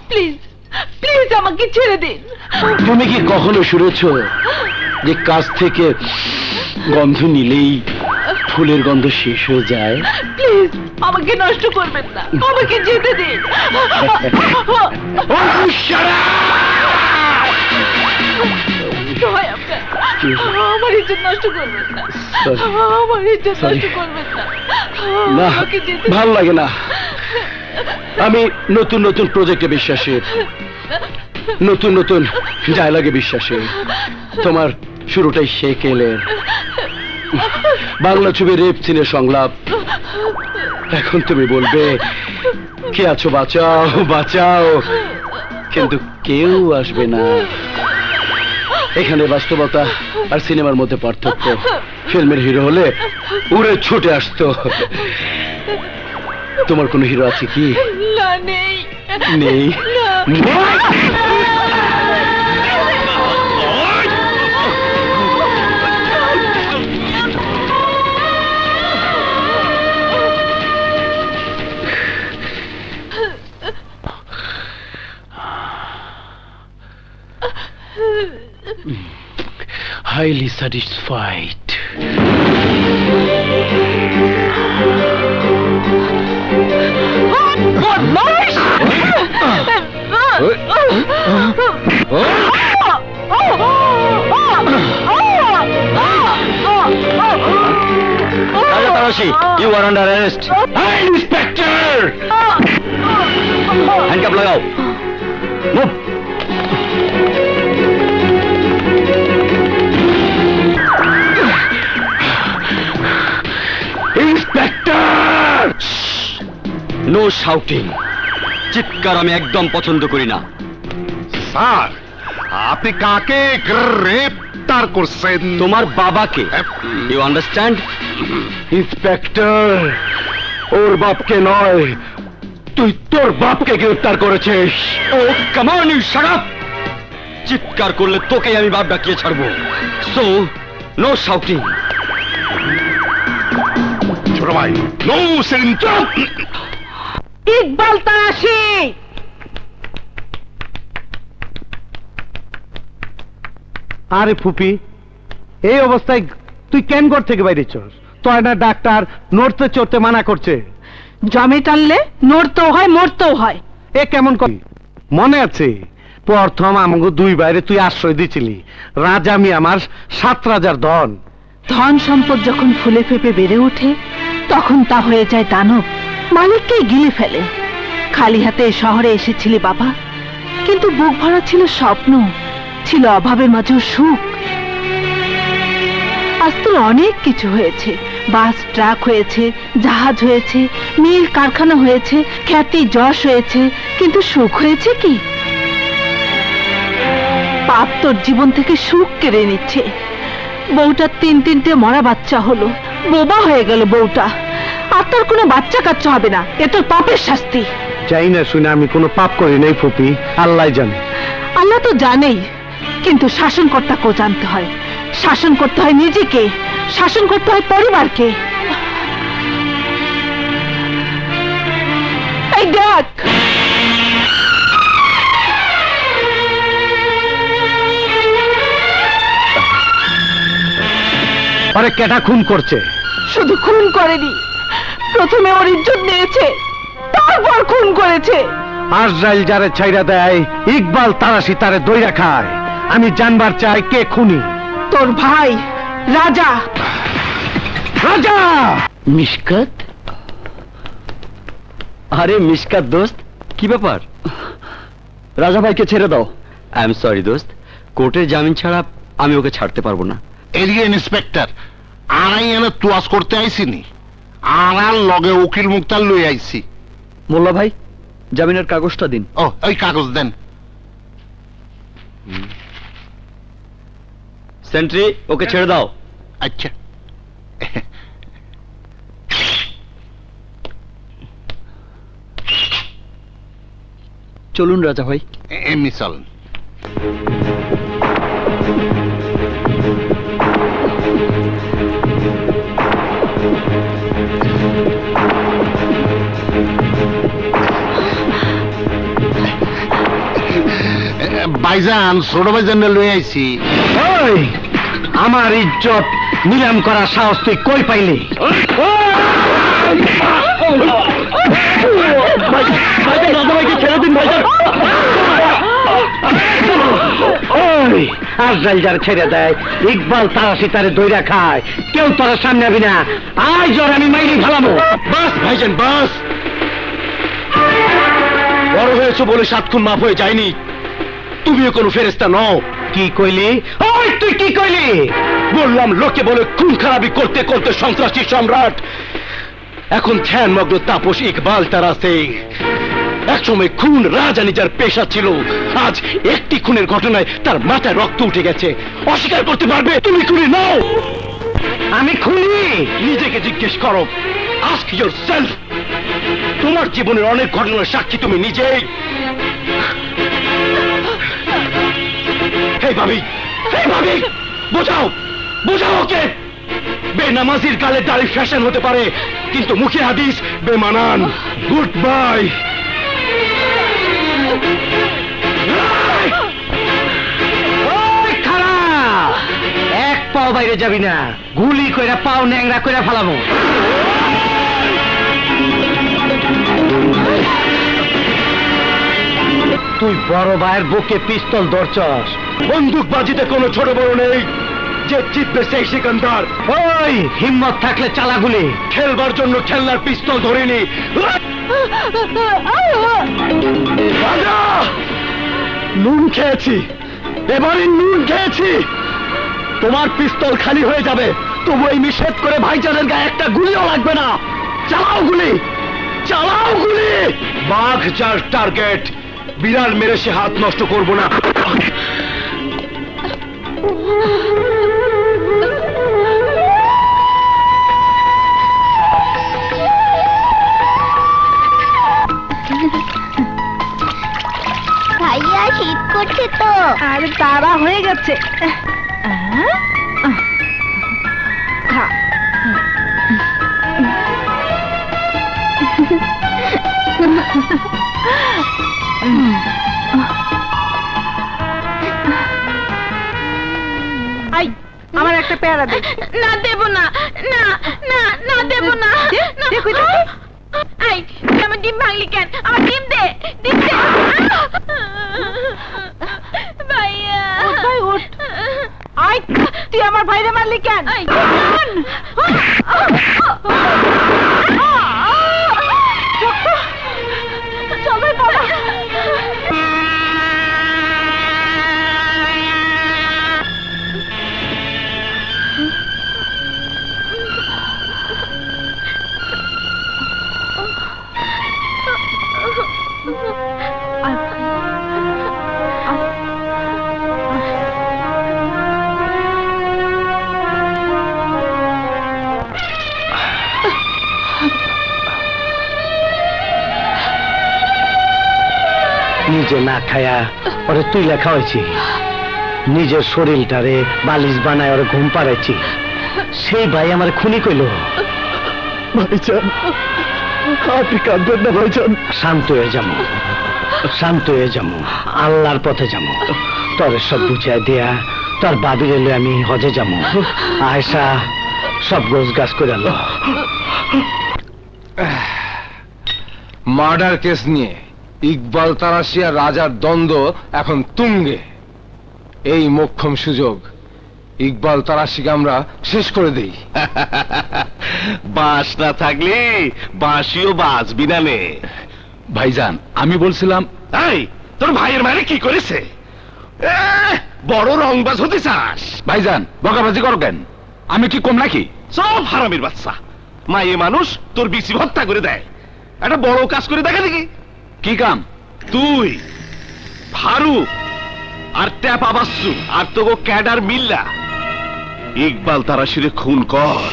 Please please আমাকে ছেড়ে দিন। তুমি কি কখনো শুনেছো যে কাছ থেকে গন্ধ নিলেই ফুলের গন্ধ শেষ হয়ে যায়? প্লিজ আমাকে নষ্ট করবেন না, আমাকে যেতে দিন। আমার ইজ্জত নষ্ট করবেন না, আমার ইজ্জত নষ্ট করবেন না। না, ভালো লাগে না। আমি নতুন নতুন প্রজেক্টে বিশ্বাসী, নতুন নতুন ডায়লগে বিশ্বাসী। তোমার শুরুটাই সেকেলের বাংলা ছবি রেপ সিনের সংলাপ। এখন তুমি বলবে কে আছো বাঁচাও বাঁচাও, কিন্তু কেউ আসবে না। এখানে বাস্তবতা আর সিনেমার মধ্যে পার্থক্য। ফিল্মের হিরো হলে উড়ে ছুটে আসতো। তোমার কোনো হিরো আছে কি? না, নেই। নেই? Highly satisfied. You are under arrest. Hey, Inspector! Handcuff लगाओ. Move. Inspector! No shouting. চিৎকার আমি একদম পছন্দ করি না। স্যার, আপনি কাকে গ্রেপ্তার করছেন? তোমার বাবাকে। You understand? ইন্সপেক্টর, ওর বাপকে নয়, তুই তোর বাপকে গ্রেফতার করেছিস। Oh come on, you shut up. চিৎকার করলে তোকেই আমি বাপ ডাকিয়ে ছাড়বো। So no shouting. ছোট ভাই, নো সেন্টার। ইকবাল তারাশি। আরে ফুপি, এই অবস্থায় তুই কেন ঘর থেকে বাইরেছস? তোর না ডাক্তার নড়তে চড়তে মানা করছে। জমে টানলে নড়তেও হয় মরতেও হয়। এ কেমন করি? মনে আছে প্রথম আমাকে দুই বাইরে তুই আশ্রয় দিছিলি। রাজা আমি আমার 7 রাজার ধন। ধন সম্পদ যখন ফুলে ফেপে বেড়ে ওঠে তখন তা হয়ে যায় দানব, মালিককেই গিলে ফেলে। খালি হাতে শহরে এসেছিলি বাবা, কিন্তু বুক ভরা ছিল স্বপ্ন, ছিল অভাবের মাঝেও সুখ। আজ তো অনেক কিছু হয়েছে, বাস ট্রাক হয়েছে, জাহাজ হয়েছে, মিল কারখানা হয়েছে, খ্যাতি যশ হয়েছে, কিন্তু সুখ হয়েছে কি? পাপ তোর জীবন থেকে সুখ কেড়ে নিচ্ছে। বউটার 3-3টে মরা বাচ্চা হলো, বোবা হয়ে গেল বউটা। আর তোর কোনো বাচ্চা কাচ্চা হবে না, এ তোর পাপের শাস্তি। যাই না শুনে আমি কোনো পাপ করি নাই ফুপি, আল্লাহ জানে। আল্লাহ তো জানেই, কিন্তু শাসনকর্তাকেও জানতে হয়। শাসন করতে হয় নিজেকে, শাসন করতে হয় পরিবারকে। এই দেখ, আরে কেটা খুন করছে? শুধু খুন করেনি, প্রথমে ওর ইজ্জত নিয়েছে, তারপর খুন করেছে। আজরাইল যারে ছাইরা দেয়, ইকবাল তারাশি তারে দইরা খায়। আমি জানবার চাই কে খুনি। তোর ভাই রাজা। রাজা! মিশকাত? আরে মিশকাত দোস্ত, কি ব্যাপার? রাজা ভাইকে ছেড়ে দাও। আই এম সরি দোস্ত, কোর্টের জামিন ছাড়া আমি ওকে ছাড়তে পারবো না। এরিয়া ইন্সপেক্টর, আড়াই এনে তুয়াজ করতে আইসিনি, আর লগে উকিল মুক্তার লই আইছি। মোল্লা ভাই, জামিনের কাগজটা দিন। ও, ওই কাগজ দেন। সেন্ট্রি, ওকে ছেড়ে দাও। আচ্ছা। চলুন রাজা ভাই। এমনি চলেন। ভাইজান ছোট ভাইজান লই আইছি। ওই আমার ইজ্জত নিলাম করা সাহস তুই কই পাইলি? ছেড়ে দিন ভাইজান। ওই আজরাইল যার ছেড়ে দেয় ইকবাল তারাশি তারে দইরা খায়, কেউ তোর সামনে আবি না। আজ ওর আমি মাইরি ফেলাবো। বাস ভাইজান বাস, বড় হয়েছো বলে 7 খুন মাফ হয়ে যায়নি। তুমিও কোনো ফেরেশতা নও। কি কইলি? ওই তুই কি কইলি? বললাম লোকে বলে খুন খারাপি করতে করতে সন্ত্রাসী সম্রাট, এখন ধ্যানমগ্ন তাপস ইকবাল তারাশি। একসময় খুন রাজানি যার পেশা ছিল, আজ একটি খুনের ঘটনায় তার মাথায় রক্ত উঠে গেছে। অস্বীকার করতে পারবে তুমি খুনি নও? আমি খুনি? নিজেকে জিজ্ঞেস করো, আস্ক ইয়োরসেলফ। তোমার জীবনের অনেক ঘটনার সাক্ষী তুমি নিজেই। হে ভাবি, হে ভাবি, বোঝাও বোঝাও ওকে। বেনামাজির গালে দাড়ি ফ্যাশন হতে পারে, কিন্তু মুখে হাদিস বেমানান। Good bye. ওই খাড়া, এক পাও বাইরে যাবি না, গুলি কইরা পাও ন্যাংরা কইরা ফেলাবো। তুই বড় ভাইয়ের বুকে পিস্তল ধরছস। বন্দুক বাজিতে কোনো ছোট বড় নেই, যে জিতবে সেই সিকান্দার। ওই হিম্মত থাকলে চালা গুলি। খেলবার জন্য খেলনার পিস্তল ধরিনি। রাজা, নুন খেয়েছি, এবারে নুন খেয়েছি। তোমার পিস্তল খালি হয়ে যাবে, তবু এই নিষেধ করে ভাইজানের গায়ে একটা গুলিও লাগবে না। চালাও গুলি, চালাও গুলি। বাঘ যার টার্গেট, বিড়াল মেরে সে হাত নষ্ট করবো না। ভাইয়া শীত করছে তো। আরে তারা হয়ে গেছে। খা। আই, আমার একটা পেয়ারা দে। না দেব না, না না না দেব না। দেখো আই, তুই আমার ডিম ভাঙলি কেন? আমার ডিম দে, ডিম দে। ভাইয়া ভাই ওঠ। আই, তুই আমার ভাইরে মারলি কেন? আই, চল ভাই বাবা। নিজে না খায়া ওরে তুই লেখা হয়েছি, নিজের শরীরটারে বালিশ বানায় ওরে ঘুম পাড়াইছি। সেই ভাই আমার খুনি কইল। ভাইজান, আপনি কাঁদবেন না ভাইজান। শান্ত হয়ে যাবো, শান্ত হয়ে যাবো, আল্লাহর পথে যাবো। তোর সব বুঝাই দেয়া তোর বাবির এলে আমি হজে যাবো। আয়সা সব গোছ গাছ করে আলো। মার্ডার কেস নিয়ে ইকবাল তারাশি আর রাজার দ্বন্দ্ব এখন তুঙ্গে। এই মোক্ষম সুযোগ, ইকবাল তারাশিকে আমরা শেষ করে দেই। বাঁশ না থাকলে বাঁশিও বাঁচবি না নে। ভাইজান, আমি বলছিলাম এই তোর ভাইয়ের মারে কি করেছে? বড় রংবাজ হতে চাস? ভাইজান বকাবাজি করো কেন? আমি কি কম নাকি? সব হারামির বাচ্চা। মায়ে মানুষ তোর বিসি হত্যা করে দেয়, একটা বড় কাজ করে দেখা দেখি। কি কাম? তুই ফারুক আর ট্যাপা বাসু আর তোগো ক্যাডার মিল্লা ইকবাল তারাশিরে খুন কর।